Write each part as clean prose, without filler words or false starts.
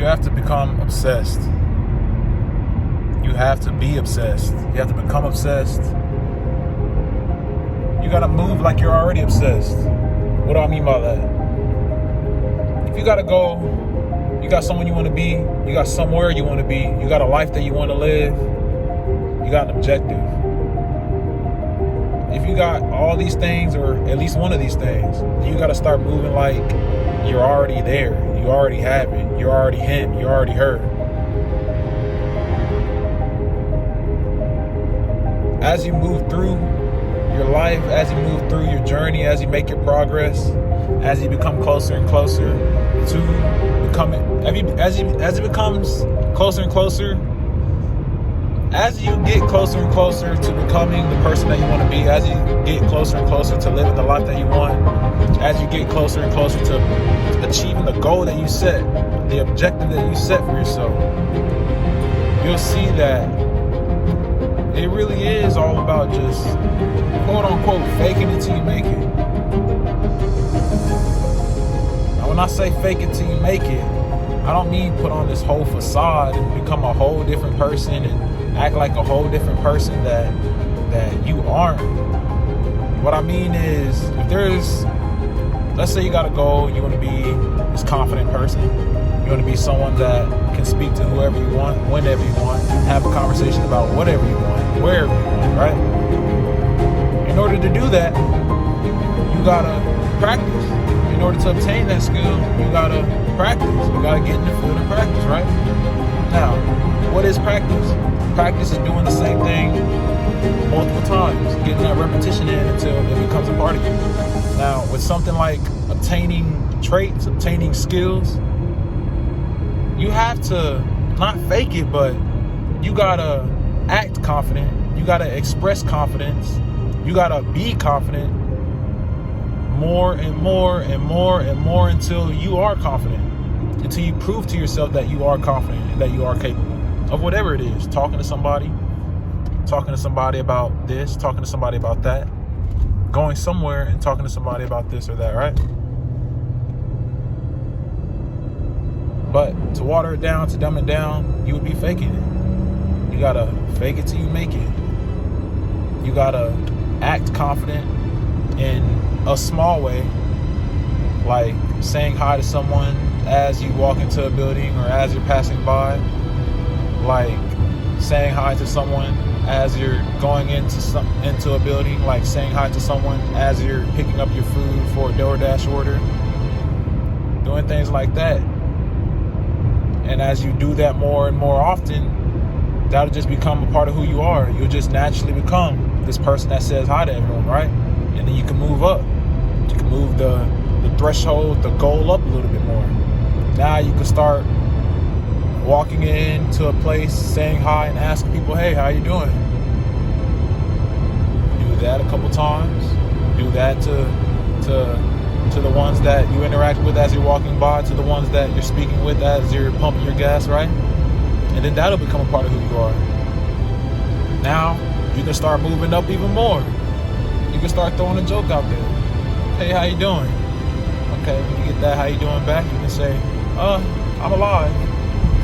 have to become obsessed. You have to be obsessed. You have to become obsessed. You gotta move like you're already obsessed. What do I mean by that? If you got a goal, you got someone you want to be, you got somewhere you want to be, you got a life that you want to live, you got an objective. If you got all these things, or at least one of these things, you got to start moving like you're already there. You already have it. You're already him. You're already her. As you move through your life, as you move through your journey, as you make your progress, as you become closer and closer to becoming, as it becomes closer and closer, as you get closer and closer to becoming the person that you want to be, as you get closer and closer to living the life that you want, as you get closer and closer to achieving the goal that you set, the objective that you set for yourself, you'll see that it really is all about just quote unquote faking it till you make it. Now, when I say fake it till you make it, I don't mean put on this whole facade and become a whole different person and act like a whole different person that you aren't. What I mean is, if there's, let's say you got a goal, you want to be this confident person, you want to be someone that can speak to whoever you want, whenever you want, have a conversation about whatever you want, wherever you want, right? In order to do that, you gotta practice. In order to obtain that skill, you gotta practice. You gotta get in the field and practice, right? Now, what is practice? Practice is doing the same thing multiple times, getting that repetition in until it becomes a part of you. Now, with something like obtaining traits, obtaining skills, you have to not fake it, but you gotta act confident. You gotta express confidence. You gotta be confident more and more and more and more until you are confident. Until you prove to yourself that you are confident and that you are capable of whatever it is. Talking to somebody about this, talking to somebody about that, going somewhere and talking to somebody about this or that, right? But to water it down, to dumb it down, you would be faking it. You gotta fake it till you make it. You gotta act confident in a small way, like saying hi to someone as you walk into a building or as you're passing by, like saying hi to someone as you're going into a building, like saying hi to someone as you're picking up your food for a DoorDash order, doing things like that. And as you do that more and more often, that'll just become a part of who you are. You'll just naturally become this person that says hi to everyone, right? And then you can move up. You can move the threshold, the goal up a little bit more. Now you can start walking into a place, saying hi and asking people, hey, how you doing? Do that a couple times. Do that to the ones that you interact with as you're walking by, to the ones that you're speaking with as you're pumping your gas, right? And then that'll become a part of who you are. Now you can start moving up even more. You can start throwing a joke out there. Hey, how you doing? Okay, when you get that how you doing back, you can say, I'm alive.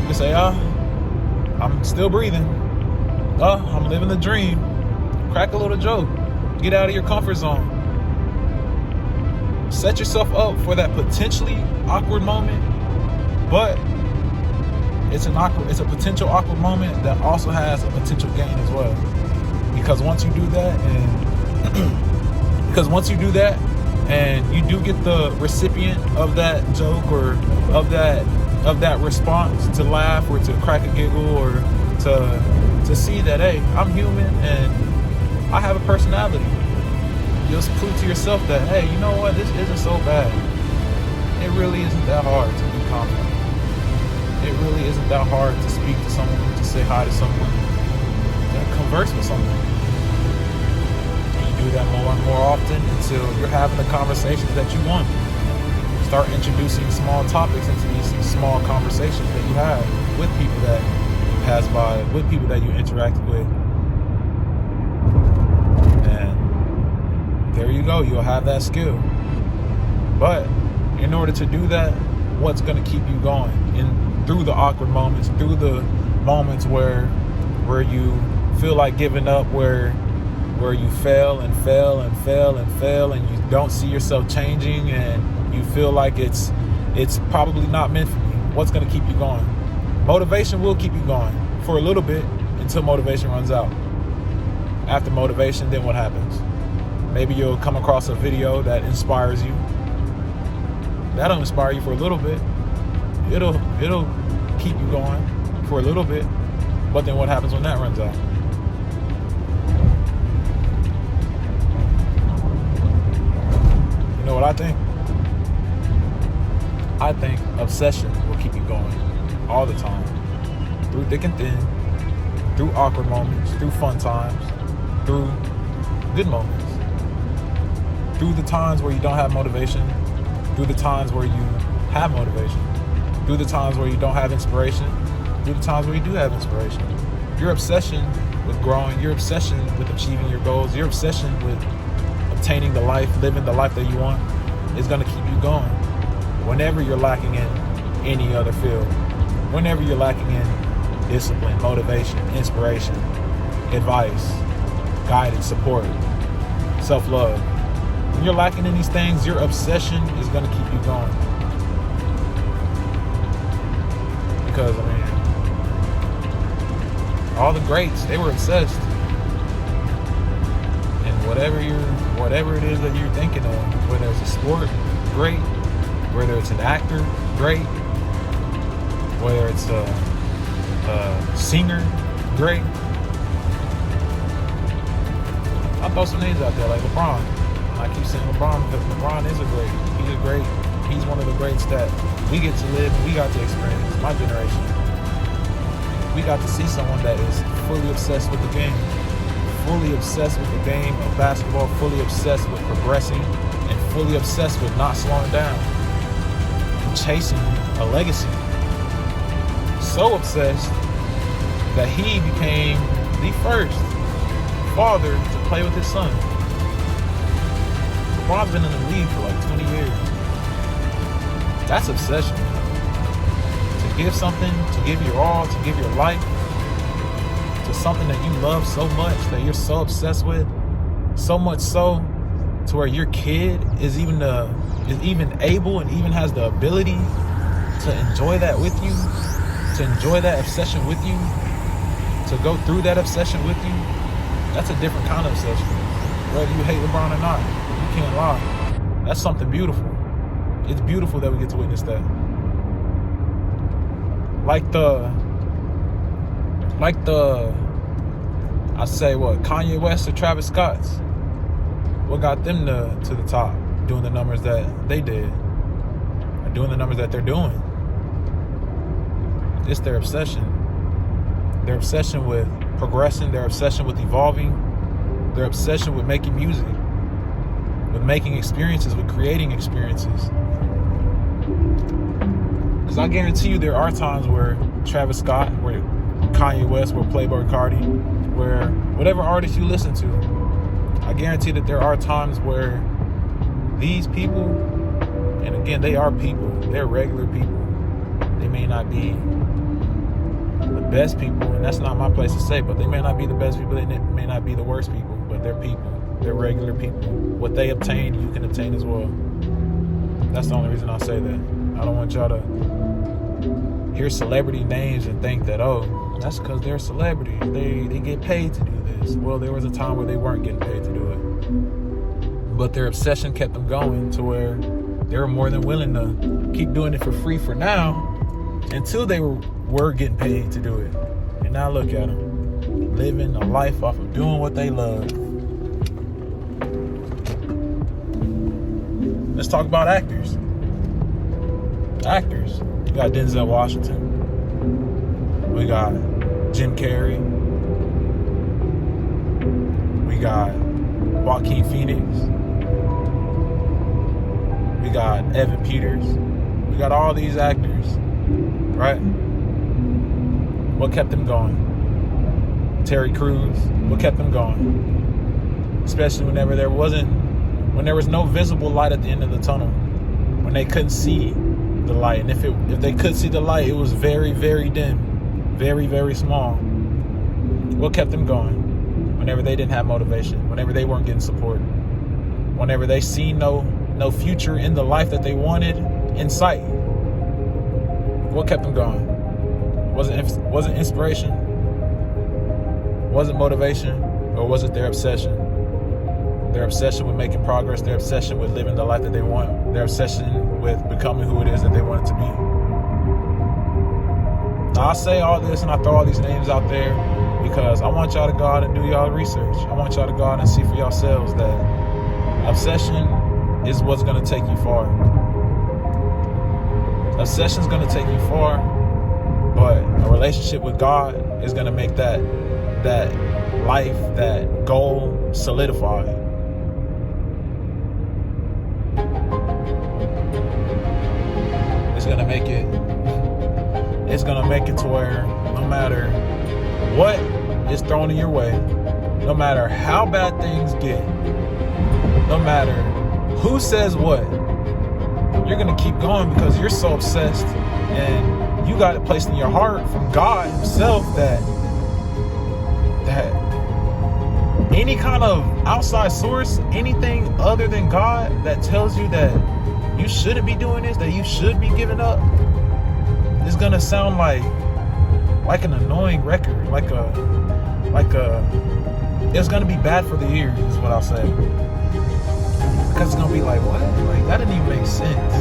You can say, I'm still breathing. I'm living the dream. Crack a little joke. Get out of your comfort zone. Set yourself up for that potentially awkward moment, but it's a potential awkward moment that also has a potential gain as well. Because once you do that, and you do get the recipient of that joke or of that response to laugh or to crack a giggle or to see that, hey, I'm human and I have a personality. You'll prove to yourself that, hey, you know what, this isn't so bad. It really isn't that hard to be confident. It really isn't that hard to speak to someone, to say hi to someone, to converse with someone. And you do that more and more often until you're having the conversations that you want. Start introducing small topics into these small conversations that you have with people that you pass by, with people that you interact with. There you go, you'll have that skill. But in order to do that, what's going to keep you going? And through the awkward moments, through the moments where you feel like giving up, where you fail and fail and fail and fail, and you don't see yourself changing, and you feel like it's probably not meant for you. What's going to keep you going? Motivation will keep you going for a little bit until motivation runs out. After motivation, then what happens? Maybe you'll come across a video that inspires you. That'll inspire you for a little bit. It'll keep you going for a little bit. But then what happens when that runs out? You know what I think? I think obsession will keep you going all the time. Through thick and thin, through awkward moments, through fun times, through good moments, through the times where you don't have motivation, through the times where you have motivation, through the times where you don't have inspiration, through the times where you do have inspiration. Your obsession with growing, your obsession with achieving your goals, your obsession with obtaining the life, living the life that you want is going to keep you going. Whenever you're lacking in any other field, whenever you're lacking in discipline, motivation, inspiration, advice, guidance, support, self-love, when you're lacking in these things, your obsession is going to keep you going. Because, I mean, all the greats, they were obsessed. And whatever it is that you're thinking of, whether it's a sport, great. Whether it's an actor, great. Whether it's a singer, great. I'll throw some names out there like LeBron. I keep saying LeBron because LeBron is a great. He's a great. He's one of the greats that we get to live and we got to experience. My generation. We got to see someone that is fully obsessed with the game. Fully obsessed with the game of basketball. Fully obsessed with progressing. And fully obsessed with not slowing down. And chasing a legacy. So obsessed that he became the first father to play with his son. LeBron's been in the league for like 20 years. That's obsession. To give something, to give your all, to give your life to something that you love so much, that you're so obsessed with, so much so to where your kid is even able and even has the ability to enjoy that with you, to enjoy that obsession with you, to go through that obsession with you. That's a different kind of obsession. Whether you hate LeBron or not, you can't lie. That's something beautiful. It's beautiful that we get to witness that. I say what, Kanye West or Travis Scott's? What got them to the top, doing the numbers that they did, or doing the numbers that they're doing? It's their obsession. Their obsession with progressing, their obsession with evolving, their obsession with making music, with making experiences, with creating experiences. Because I guarantee you there are times where Travis Scott, where Kanye West, where Playboi Carti, where whatever artist you listen to, I guarantee that there are times where these people, and again, they are people, they're regular people. They may not be the best people, and that's not my place to say, but they may not be the best people, they may not be the worst people, but they're people. They're regular people. What they obtain, you can obtain as well. That's the only reason I say that. I don't want y'all to hear celebrity names and think that, oh, that's because they're a celebrity. They get paid to do this. Well, there was a time where they weren't getting paid to do it. But their obsession kept them going to where they were more than willing to keep doing it for free for now until they were getting paid to do it. And now look at them, living a life off of doing what they love. Let's talk about actors. Actors. We got Denzel Washington. We got Jim Carrey. We got Joaquin Phoenix. We got Evan Peters. We got all these actors, right? What kept them going? Terry Crews. What kept them going? Especially whenever there was no visible light at the end of the tunnel. When they couldn't see the light. And if they could see the light, it was very, very dim, very, very small. What kept them going? Whenever they didn't have motivation, whenever they weren't getting support, whenever they seen no future in the life that they wanted in sight. What kept them going? Wasn't inspiration? Was it motivation? Or was it their obsession? Their obsession with making progress, their obsession with living the life that they want, their obsession with becoming who it is that they want it to be. Now, I say all this and I throw all these names out there because I want y'all to go out and do y'all research. I want y'all to go out and see for yourselves that obsession is what's going to take you far. Obsession is going to take you far, but a relationship with God is going to make that life, that goal solidified. It's going to make it to where no matter what is thrown in your way, no matter how bad things get, no matter who says what, you're going to keep going because you're so obsessed and you got it placed in your heart from God himself that any kind of outside source, anything other than God that tells you that you shouldn't be doing this, that you should be giving up, is gonna sound like an annoying record, it's gonna be bad for the ears, is what I'll say. Because it's gonna be like, what? Like, that didn't even make sense.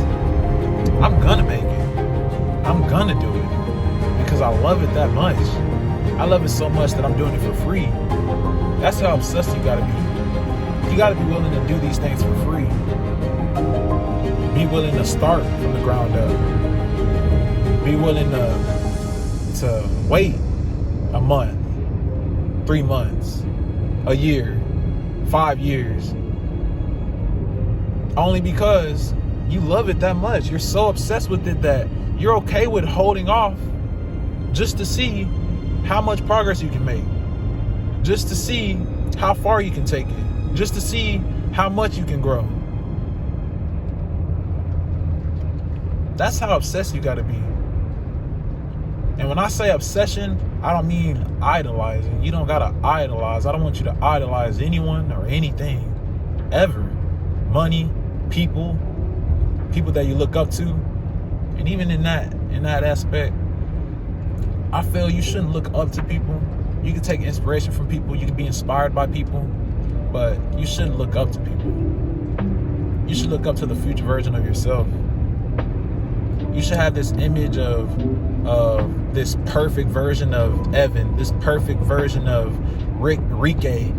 I'm gonna make it. I'm gonna do it because I love it that much. I love it so much that I'm doing it for free. That's how obsessed you gotta be. You gotta be willing to do these things for free. Be willing to start from the ground up. Be willing to wait a month, 3 months, a year, 5 years. Only because you love it that much. You're so obsessed with it that you're okay with holding off just to see how much progress you can make. Just to see how far you can take it. Just to see how much you can grow. That's how obsessed you gotta be. And when I say obsession, I don't mean idolizing. You don't gotta idolize. I don't want you to idolize anyone or anything, ever. Money, people that you look up to. And even in that aspect, I feel you shouldn't look up to people. You can take inspiration from people. You can be inspired by people. But you shouldn't look up to people. You should look up to the future version of yourself. You should have this image of this perfect version of Evan, this perfect version of Enrique,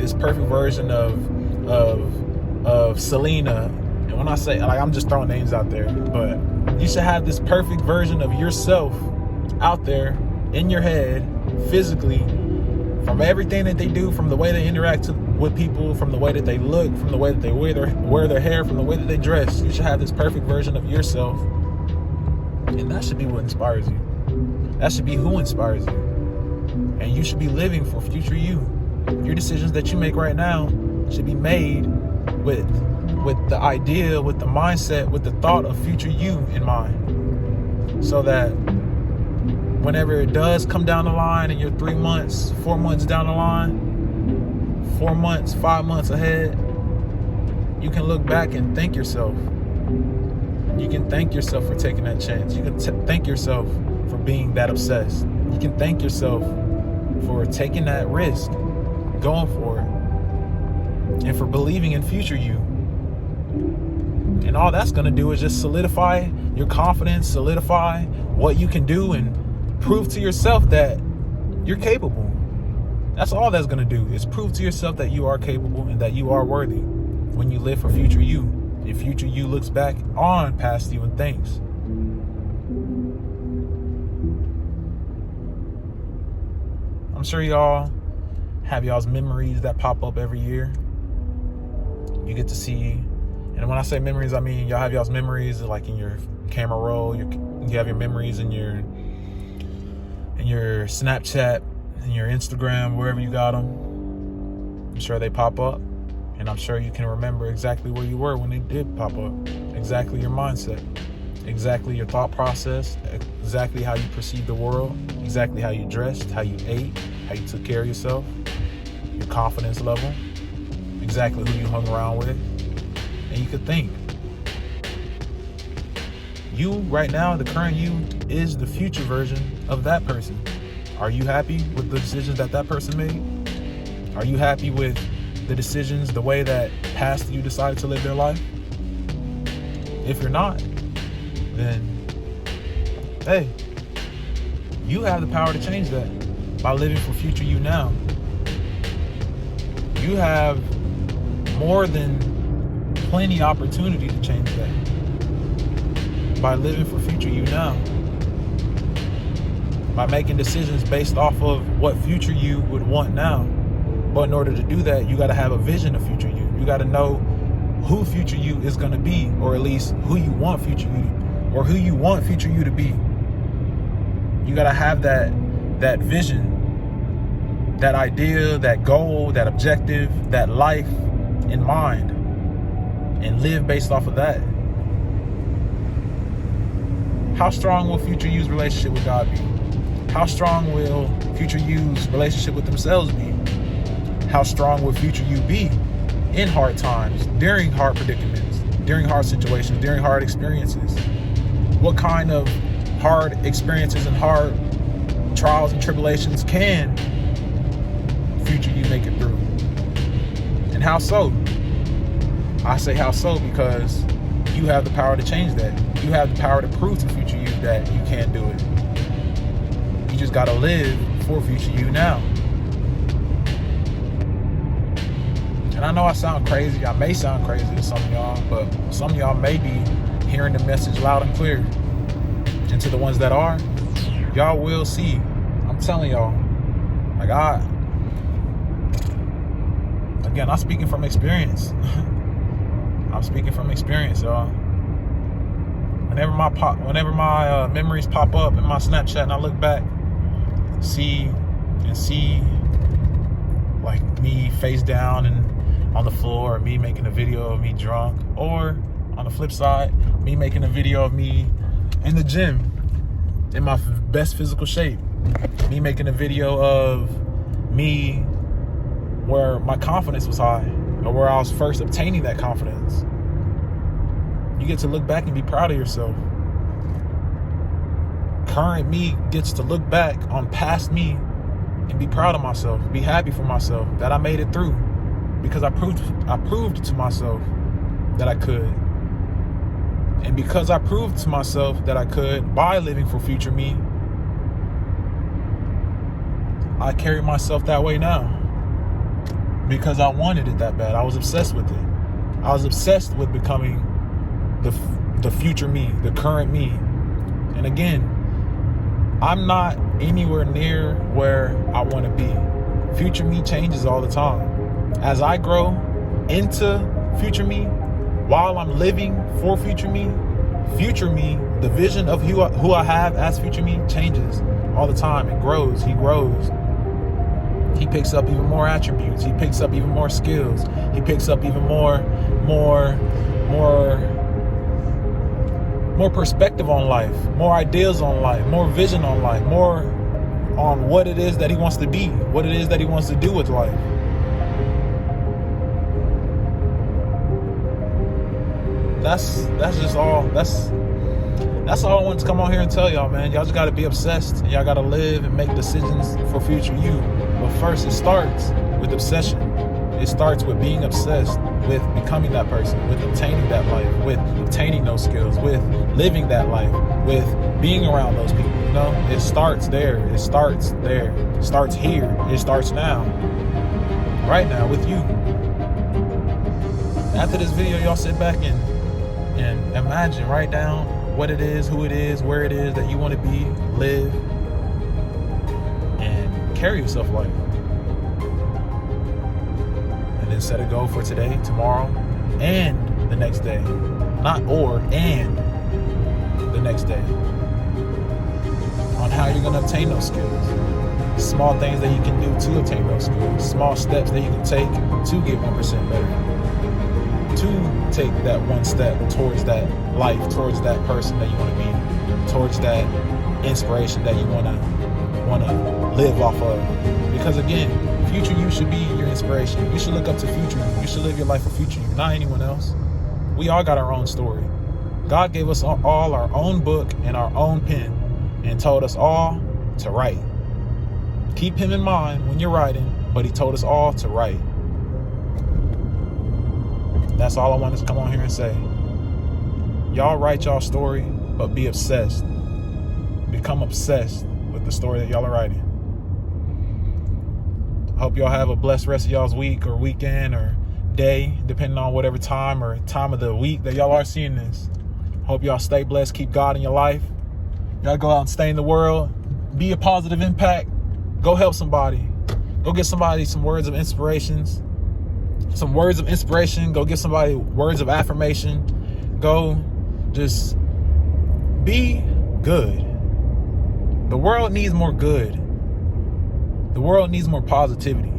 this perfect version of Selena. And when I say, like, I'm just throwing names out there, but you should have this perfect version of yourself out there in your head, physically, from everything that they do, from the way they interact with people, from the way that they look, from the way that they wear their hair, from the way that they dress. You should have this perfect version of yourself. And that should be what inspires you. That should be who inspires you. And you should be living for future you. Your decisions that you make right now should be made with the idea, with the mindset, with the thought of future you in mind. So that whenever it does come down the line and you're 3 months, 4 months down the line, 4 months, 5 months ahead, you can look back and thank yourself. You can thank yourself for taking that chance. You can thank yourself for being that obsessed. You can thank yourself for taking that risk, going for it, and for believing in future you. And all that's going to do is just solidify your confidence, solidify what you can do, and prove to yourself that you're capable. That's all that's going to do, is prove to yourself that you are capable and that you are worthy when you live for future you. And future you looks back on past you and thinks. I'm sure y'all have y'all's memories that pop up every year. You get to see, and when I say memories, I mean y'all have y'all's memories like in your camera roll. You have your memories in your Snapchat, in your Instagram, wherever you got them. I'm sure they pop up. And I'm sure you can remember exactly where you were when they did pop up. Exactly your mindset. exactly your thought process, exactly how you perceive the world, exactly how you dressed, how you ate, how you took care of yourself, your confidence level, exactly who you hung around with. And you could think. You right now, the current you, is the future version of that person. Are you happy with the decisions that person made? Are you happy with the decisions, the way that past you decided to live their life? If you're not, then, hey, you have the power to change that by living for future you now. You have more than plenty opportunity to change that by living for future you now. By making decisions based off of what future you would want now. But in order to do that, you got to have a vision of future you. You got to know who future you is going to be, or at least who you want future you, or who you want future you to be. You got to have that vision, that idea, that goal, that objective, that life in mind, and live based off of that. How strong will future you's relationship with God be? How strong will future you's relationship with themselves be? How strong will future you be in hard times, during hard predicaments, during hard situations, during hard experiences? What kind of hard experiences and hard trials and tribulations can future you make it through? And how so? I say how so because you have the power to change that. You have the power to prove to future you that you can do it. You just got to live for future you now. And I know I sound crazy. I may sound crazy to some of y'all, but some of y'all may be hearing the message loud and clear. And to the ones that are, y'all will see. I'm telling y'all. Like I'm speaking from experience. I'm speaking from experience, y'all. Whenever my memories pop up in my Snapchat and I look back, see like me face down and on the floor, or me making a video of me drunk, or on the flip side, me making a video of me in the gym in my best physical shape, me making a video of me where my confidence was high, or where I was first obtaining that confidence. You get to look back and be proud of yourself. Current me gets to look back on past me and be proud of myself, be happy for myself that I made it through, because I proved to myself that I could. And because I proved to myself that I could by living for future me, I carry myself that way now. Because I wanted it that bad. I was obsessed with it. I was obsessed with becoming the future me, the current me. And again, I'm not anywhere near where I want to be. Future me changes all the time. As I grow into future me, while I'm living for future me, the vision of who I have as future me changes all the time. It grows. He grows. He picks up even more attributes. He picks up even more skills. He picks up even more perspective on life, more ideas on life, more vision on life, more on what it is that he wants to be, what it is that he wants to do with life. That's all I wanted to come on here and tell y'all, man. Y'all just got to be obsessed, and y'all got to live and make decisions for future you. But first, it starts with obsession. It starts with being obsessed with becoming that person, with obtaining that life, with obtaining those skills, with living that life, with being around those people. You know, it starts there. It starts there. It starts here. It starts now. Right now with you. After this video, y'all sit back and imagine, write down what it is, who it is, where it is that you want to be, live, and carry yourself like. And then set a goal for today, tomorrow, and the next day. Not or, and the next day. On how you're going to obtain those skills. Small things that you can do to obtain those skills. Small steps that you can take to get 1% better. to take that one step towards that life, towards that person that you want to be, towards that inspiration that you want to live off of. Because again, future you should be your inspiration. You should look up to future you. You should live your life for future you, not anyone else. We all got our own story. God gave us all our own book and our own pen and told us all to write. Keep him in mind when you're writing, but he told us all to write. That's all I wanted to come on here and say. Y'all write y'all story, but be obsessed. Become obsessed with the story that y'all are writing. Hope y'all have a blessed rest of y'all's week or weekend or day, depending on whatever time or time of the week that y'all are seeing this. Hope y'all stay blessed. Keep God in your life. Y'all go out and stay in the world. Be a positive impact. Go help somebody. Go get somebody some words of inspirations. Some words of inspiration. Go get somebody words of affirmation. Go just be good. The world needs more good. The world needs more positivity.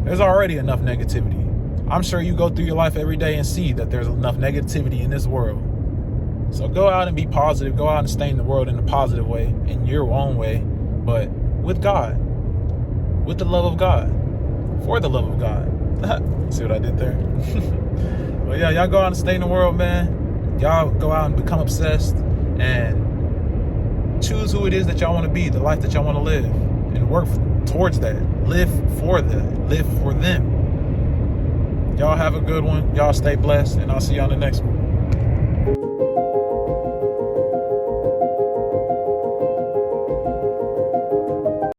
There's already enough negativity. I'm sure you go through your life every day and see that there's enough negativity in this world. So go out and be positive. Go out and stay in the world in a positive way, in your own way, but with God, with the love of God, for the love of God. See what I did there? Well, yeah, y'all go out and stay in the world, man. Y'all go out and become obsessed and choose who it is that y'all want to be, the life that y'all want to live, and work towards that. Live for that. Live for them. Y'all have a good one. Y'all stay blessed, and I'll see you on the next one.